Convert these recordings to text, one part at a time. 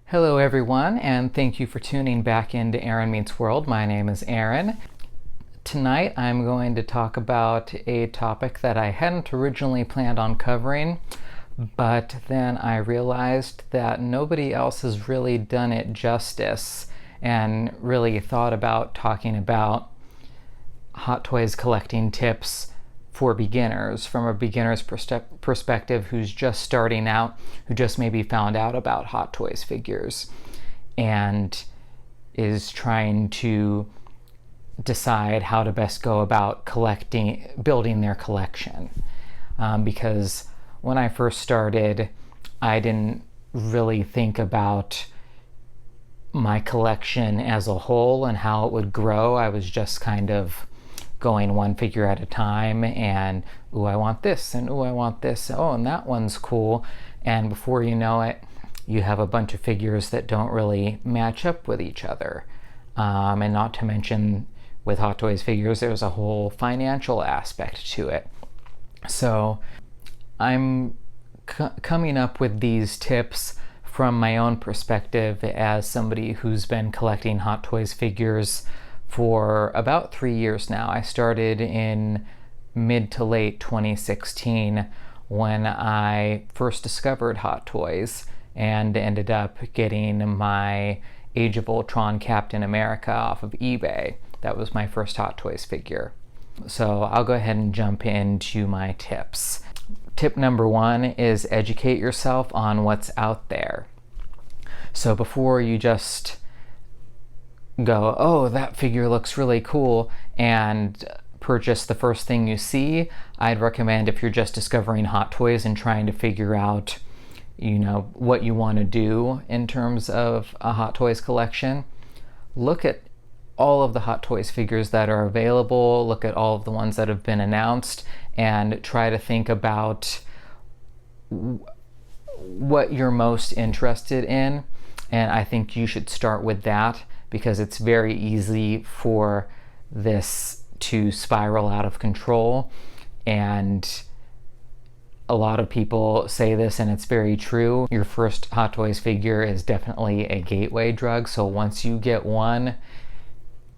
Hello everyone, and thank you for tuning back into Aaron Meets World. My name is Aaron. Tonight I'm going to talk about a topic that I hadn't originally planned on covering, but then I realized that nobody else has really done it justice and really thought about talking about Hot Toys collecting tips for beginners from a beginner's perspective who's just starting out, who just maybe found out about Hot Toys figures and is trying to decide how to best go about building their collection. Because when I first started, I didn't really think about my collection as a whole and how it would grow. I was just kind of going one figure at a time and, ooh, I want this, and ooh, I want this, oh, and that one's cool. And before you know it, you have a bunch of figures that don't really match up with each other. And not to mention, with Hot Toys figures, there's a whole financial aspect to it. So I'm coming up with these tips from my own perspective as somebody who's been collecting Hot Toys figures for about 3 years now. I started in mid to late 2016 when I first discovered Hot Toys and ended up getting my Age of Ultron Captain America off of eBay. That was my first Hot Toys figure. So I'll go ahead and jump into my tips. Tip number 1 is educate yourself on what's out there. So before you just go, oh, that figure looks really cool, and purchase the first thing you see, I'd recommend, if you're just discovering Hot Toys and trying to figure out, what you want to do in terms of a Hot Toys collection, look at all of the Hot Toys figures that are available, look at all of the ones that have been announced, and try to think about what you're most interested in. And I think you should start with that, because it's very easy for this to spiral out of control. And a lot of people say this, and it's very true. Your first Hot Toys figure is definitely a gateway drug. So once you get one,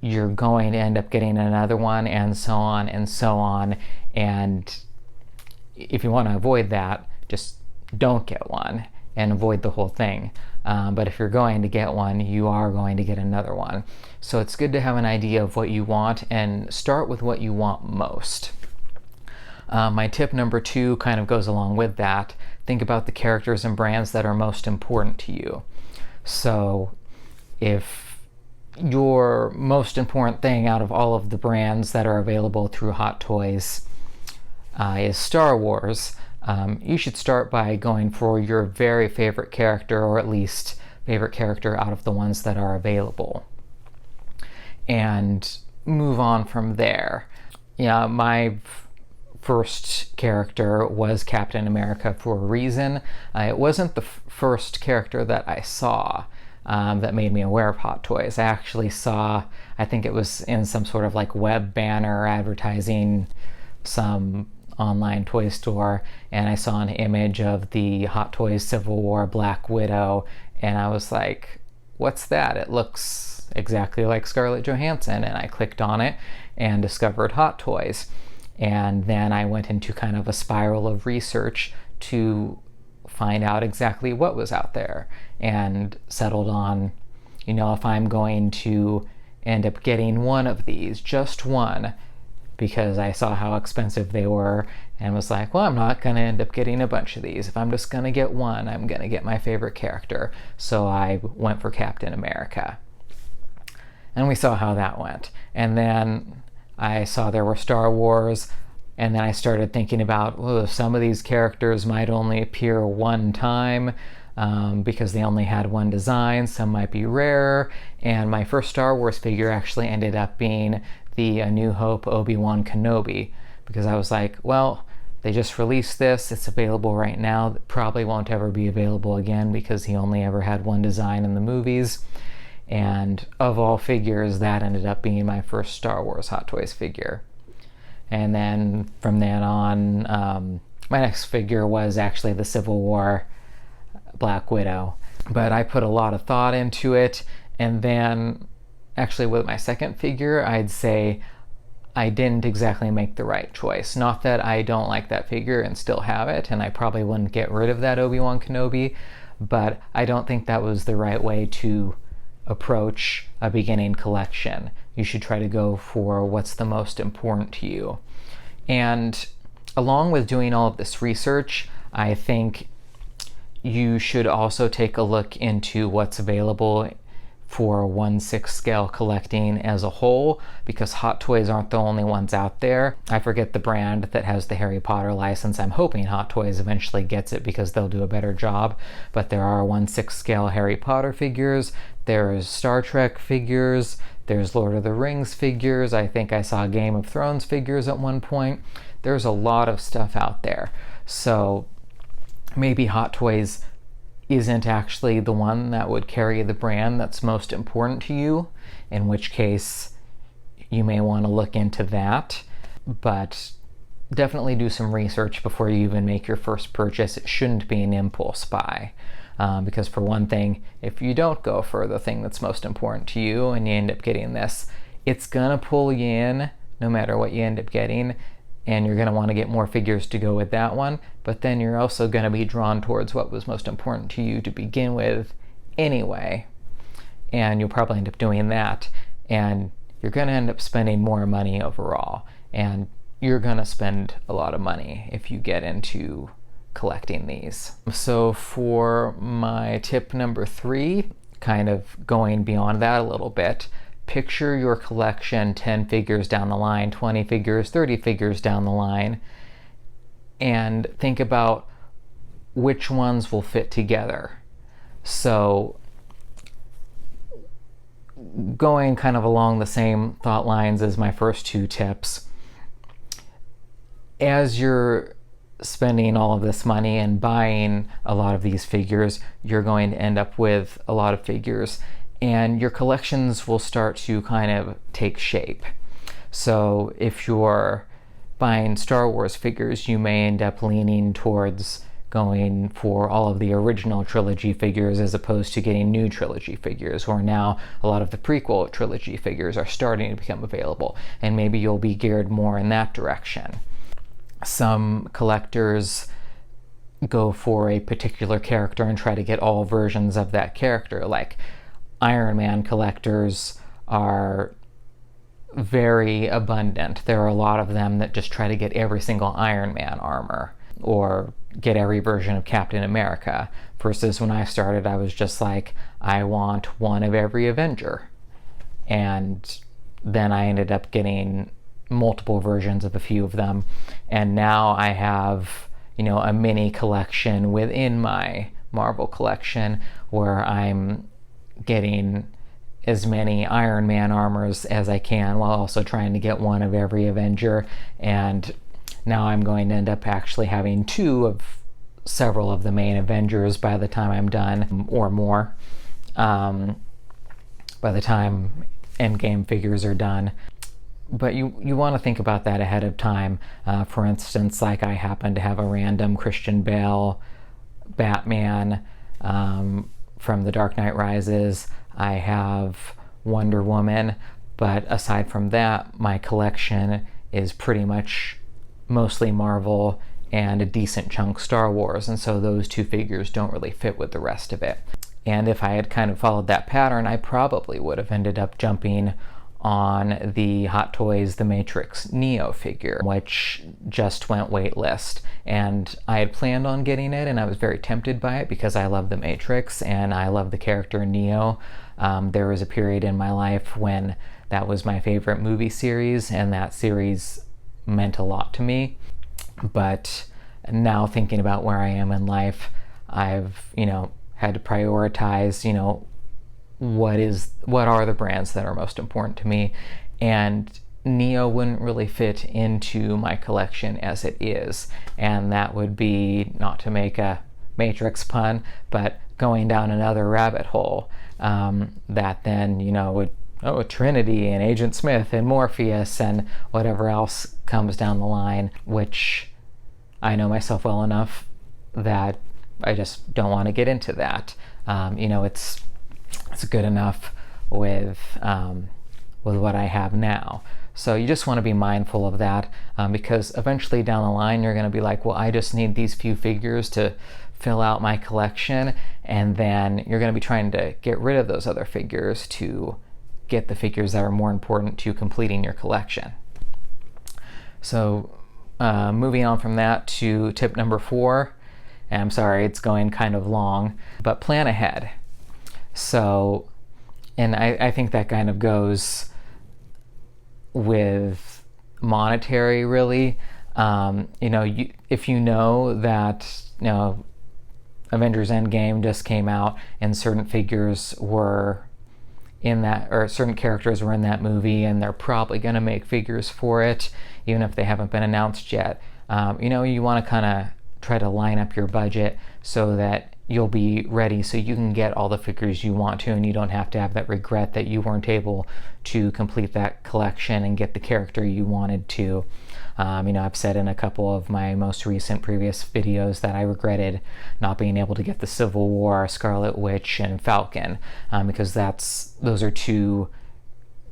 you're going to end up getting another one, and so on and so on. And if you want to avoid that, just don't get one and avoid the whole thing. But if you're going to get one, you are going to get another one. So it's good to have an idea of what you want and start with what you want most. My tip number 2 kind of goes along with that. Think about the characters and brands that are most important to you. So if your most important thing out of all of the brands that are available through Hot Toys is Star Wars, you should start by going for your very favorite character, or at least favorite character out of the ones that are available, and move on from there. Yeah, my first character was Captain America for a reason. It wasn't the first character that I saw that made me aware of Hot Toys. I actually saw, I think it was in some sort of like web banner advertising some online toy store, and I saw an image of the Hot Toys Civil War Black Widow, and I was like, what's that? It looks exactly like Scarlett Johansson. And I clicked on it and discovered Hot Toys. And then I went into kind of a spiral of research to find out exactly what was out there, and settled on, if I'm going to end up getting one of these, just one, because I saw how expensive they were, and was like, well, I'm not going to end up getting a bunch of these. If I'm just going to get one, I'm going to get my favorite character. So I went for Captain America. And we saw how that went. And then I saw there were Star Wars, and then I started thinking about, well, some of these characters might only appear one time because they only had one design. Some might be rarer. And my first Star Wars figure actually ended up being the A New Hope Obi-Wan Kenobi, because I was like, well, they just released this, it's available right now, it probably won't ever be available again because he only ever had one design in the movies. And of all figures, that ended up being my first Star Wars Hot Toys figure. And then from then on, my next figure was actually the Civil War Black Widow. but I put a lot of thought into it. And then actually with my second figure, I'd say I didn't exactly make the right choice. Not that I don't like that figure and still have it, and I probably wouldn't get rid of that Obi-Wan Kenobi, but I don't think that was the right way to approach a beginning collection. You should try to go for what's the most important to you. And along with doing all of this research, I think you should also take a look into what's available for 1/6 scale collecting as a whole, because Hot Toys aren't the only ones out there. I forget the brand that has the Harry Potter license. I'm hoping Hot Toys eventually gets it because they'll do a better job, but there are 1/6 scale Harry Potter figures, there's Star Trek figures, there's Lord of the Rings figures, I think I saw Game of Thrones figures at one point. There's a lot of stuff out there. So maybe Hot Toys isn't actually the one that would carry the brand that's most important to you, in which case you may want to look into that. But definitely do some research before you even make your first purchase. It shouldn't be an impulse buy. Because for one thing, if you don't go for the thing that's most important to you and you end up getting this, it's gonna pull you in no matter what you end up getting, and you're gonna want to get more figures to go with that one, but then you're also gonna be drawn towards what was most important to you to begin with anyway, and you'll probably end up doing that, and you're gonna end up spending more money overall, and you're gonna spend a lot of money if you get into collecting these. So for my tip number 3, kind of going beyond that a little bit, picture your collection 10 figures down the line, 20 figures, 30 figures down the line, and think about which ones will fit together. So going kind of along the same thought lines as my first 2 tips, as you're spending all of this money and buying a lot of these figures, you're going to end up with a lot of figures, and your collections will start to kind of take shape. So if you're buying Star Wars figures, you may end up leaning towards going for all of the original trilogy figures as opposed to getting new trilogy figures, or now a lot of the prequel trilogy figures are starting to become available, and maybe you'll be geared more in that direction. Some collectors go for a particular character and try to get all versions of that character, like Iron Man collectors are very abundant. There are a lot of them that just try to get every single Iron Man armor or get every version of Captain America, versus when I started I was just like, I want one of every Avenger, and then I ended up getting multiple versions of a few of them, and now I have, a mini collection within my Marvel collection where I'm getting as many Iron Man armors as I can while also trying to get one of every Avenger, and now I'm going to end up actually having 2 of several of the main Avengers by the time I'm done, or more, by the time Endgame figures are done. But you want to think about that ahead of time. For instance, like I happen to have a random Christian Bale Batman from The Dark Knight Rises. I have Wonder Woman, but aside from that, my collection is pretty much mostly Marvel and a decent chunk Star Wars, and so those 2 figures don't really fit with the rest of it. And if I had kind of followed that pattern, I probably would have ended up jumping on the Hot Toys The Matrix Neo figure, which just went waitlist, and I had planned on getting it, and I was very tempted by it because I love The Matrix and I love the character Neo. There was a period in my life when that was my favorite movie series, and that series meant a lot to me. But now thinking about where I am in life, I've had to prioritize what are the brands that are most important to me, and Neo wouldn't really fit into my collection as it is, and that would be, not to make a Matrix pun, but going down another rabbit hole, that then would Trinity and Agent Smith and Morpheus and whatever else comes down the line, which I know myself well enough that I just don't want to get into that. it's good enough with what I have now. So you just want to be mindful of that, because eventually down the line you're going to be like, well, I just need these few figures to fill out my collection, and then you're going to be trying to get rid of those other figures to get the figures that are more important to completing your collection. So moving on from that to tip number 4, and I'm sorry it's going kind of long, but plan ahead. So, and I think that kind of goes with monetary, really. If you know that, Avengers Endgame just came out and certain figures were in that, or certain characters were in that movie, and they're probably going to make figures for it, even if they haven't been announced yet. You want to kind of try to line up your budget so that you'll be ready, so you can get all the figures you want to, and you don't have to have that regret that you weren't able to complete that collection and get the character you wanted to. I've said in a couple of my most recent previous videos that I regretted not being able to get the Civil War, Scarlet Witch, and Falcon, because those are two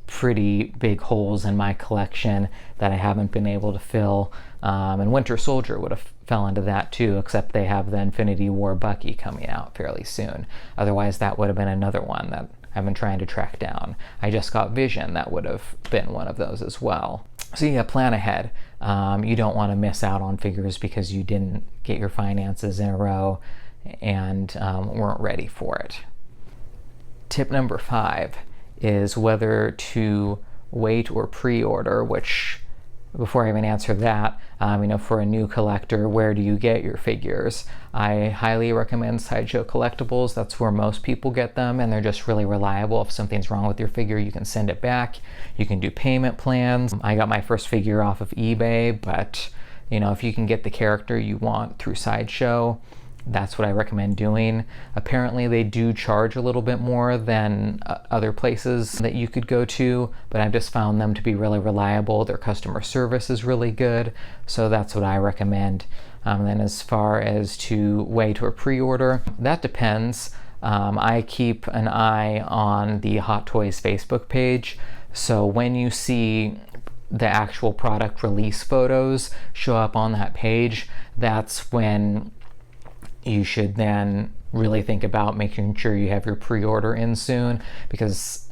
pretty big holes in my collection that I haven't been able to fill. And Winter Soldier would have fell into that too, except they have the Infinity War Bucky coming out fairly soon. Otherwise, that would have been another one that I've been trying to track down. I just got Vision, that would have been one of those as well. So yeah, plan ahead. You don't want to miss out on figures because you didn't get your finances in a row and weren't ready for it. Tip number 5 is whether to wait or pre-order, which, before I even answer that, for a new collector, where do you get your figures? I highly recommend Sideshow Collectibles. That's where most people get them, and they're just really reliable. If something's wrong with your figure, you can send it back. You can do payment plans. I got my first figure off of eBay, but if you can get the character you want through Sideshow, that's what I recommend doing. Apparently they do charge a little bit more than other places that you could go to, but I've just found them to be really reliable. Their customer service is really good, so that's what I recommend. Then as far as to wait or pre-order, that depends. I keep an eye on the Hot Toys Facebook page, so when you see the actual product release photos show up on that page, that's when you should then really think about making sure you have your pre-order in soon, because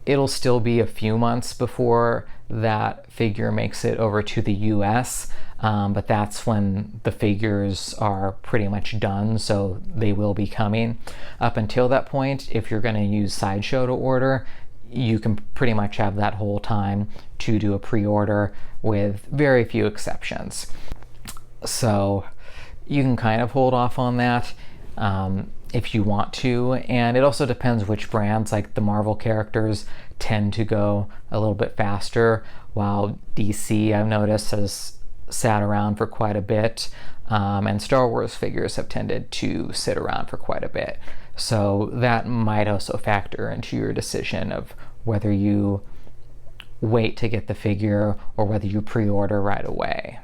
it'll still be a few months before that figure makes it over to the US, but that's when the figures are pretty much done, so they will be coming. Up until that point, if you're going to use Sideshow to order, you can pretty much have that whole time to do a pre-order with very few exceptions. So you can kind of hold off on that if you want to, and it also depends which brands. Like the Marvel characters tend to go a little bit faster, while DC, I've noticed, has sat around for quite a bit, and Star Wars figures have tended to sit around for quite a bit. So that might also factor into your decision of whether you wait to get the figure or whether you pre-order right away.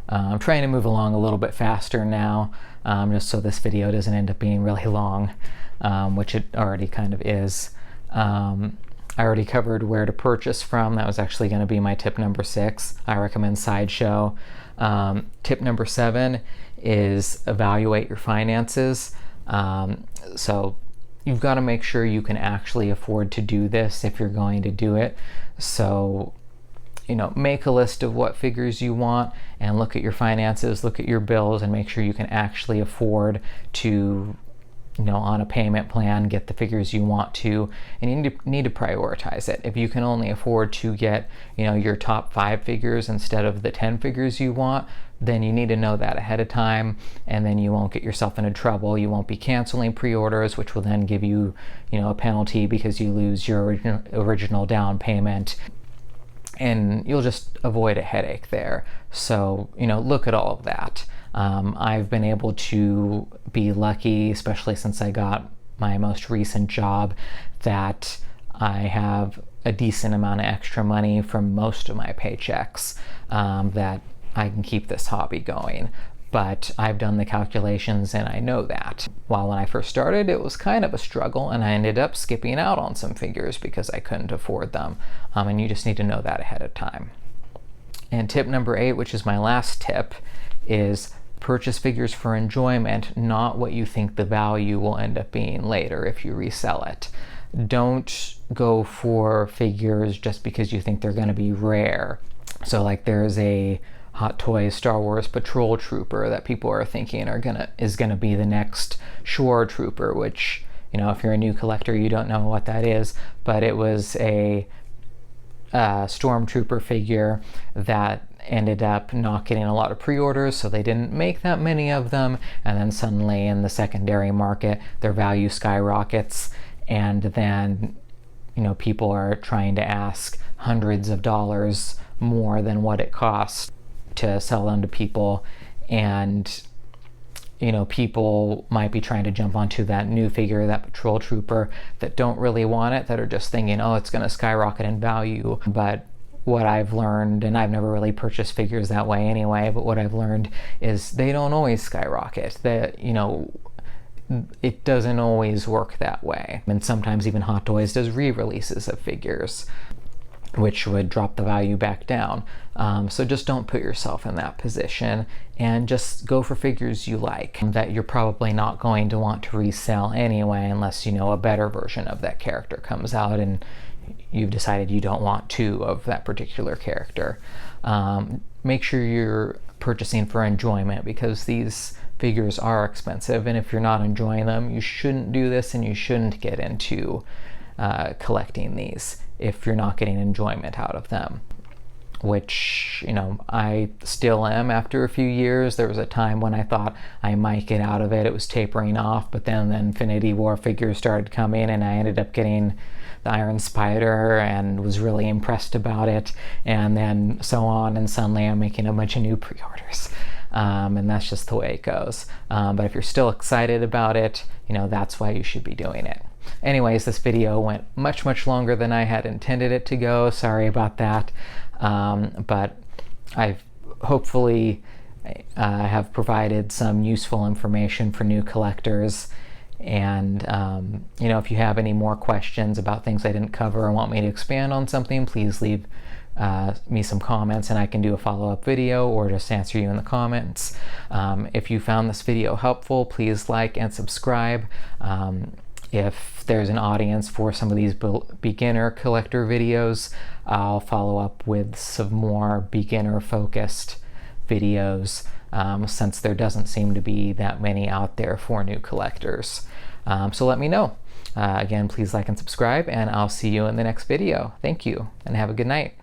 I'm trying to move along a little bit faster now, just so this video doesn't end up being really long, which it already kind of is. I already covered where to purchase from. That was actually going to be my tip number 6. I recommend Sideshow. Tip number 7 is evaluate your finances. So you've got to make sure you can actually afford to do this if you're going to do it. So make a list of what figures you want and look at your finances, look at your bills, and make sure you can actually afford to, on a payment plan, get the figures you want to, and you need to prioritize it. If you can only afford to get, your top 5 figures instead of the 10 figures you want, then you need to know that ahead of time, and then you won't get yourself into trouble. You won't be canceling pre-orders, which will then give you, a penalty because you lose your original down payment, and you'll just avoid a headache there. So, look at all of that. I've been able to be lucky, especially since I got my most recent job, that I have a decent amount of extra money from most of my paychecks, that I can keep this hobby going. but I've done the calculations and I know that. While when I first started, it was kind of a struggle, and I ended up skipping out on some figures because I couldn't afford them. And you just need to know that ahead of time. And tip number 8, which is my last tip, is purchase figures for enjoyment, not what you think the value will end up being later if you resell it. Don't go for figures just because you think they're going to be rare. So like there's a Hot Toys Star Wars Patrol Trooper that people are thinking is gonna be the next Shore Trooper, which, you know, if you're a new collector, you don't know what that is, but it was a Stormtrooper figure that ended up not getting a lot of pre-orders, so they didn't make that many of them, and then suddenly in the secondary market their value skyrockets, and then, you know, people are trying to ask hundreds of dollars more than what it costs to sell them to people. And, you know, people might be trying to jump onto that new figure, that Patrol Trooper, that don't really want it, that are just thinking, oh, it's going to skyrocket in value. But what I've learned, and I've never really purchased figures that way anyway, but what I've learned is they don't always skyrocket. That, you know, it doesn't always work that way. And sometimes even Hot Toys does re-releases of figures, which would drop the value back down. So just don't put yourself in that position, and just go for figures you like that you're probably not going to want to resell anyway, unless, you know, a better version of that character comes out and you've decided you don't want 2 of that particular character. Make sure you're purchasing for enjoyment, because these figures are expensive, and if you're not enjoying them, you shouldn't do this, and you shouldn't get into collecting these if you're not getting enjoyment out of them, which, you know, I still am after a few years. There was a time when I thought I might get out of it. It was tapering off, but then the Infinity War figures started coming, and I ended up getting the Iron Spider and was really impressed about it, and then so on, and suddenly I'm making a bunch of new pre-orders. And that's just the way it goes. But if you're still excited about it, you know, that's why you should be doing it. Anyways, this video went much longer than I had intended it to go. Sorry about that. But I've hopefully have provided some useful information for new collectors. And you know, if you have any more questions about things I didn't cover or want me to expand on something, please leave me some comments, and I can do a follow-up video or just answer you in the comments. If you found this video helpful, please like and subscribe. If there's an audience for some of these beginner collector videos, I'll follow up with some more beginner focused videos, since there doesn't seem to be that many out there for new collectors. So let me know. Again, please like and subscribe, and I'll see you in the next video. Thank you, and have a good night.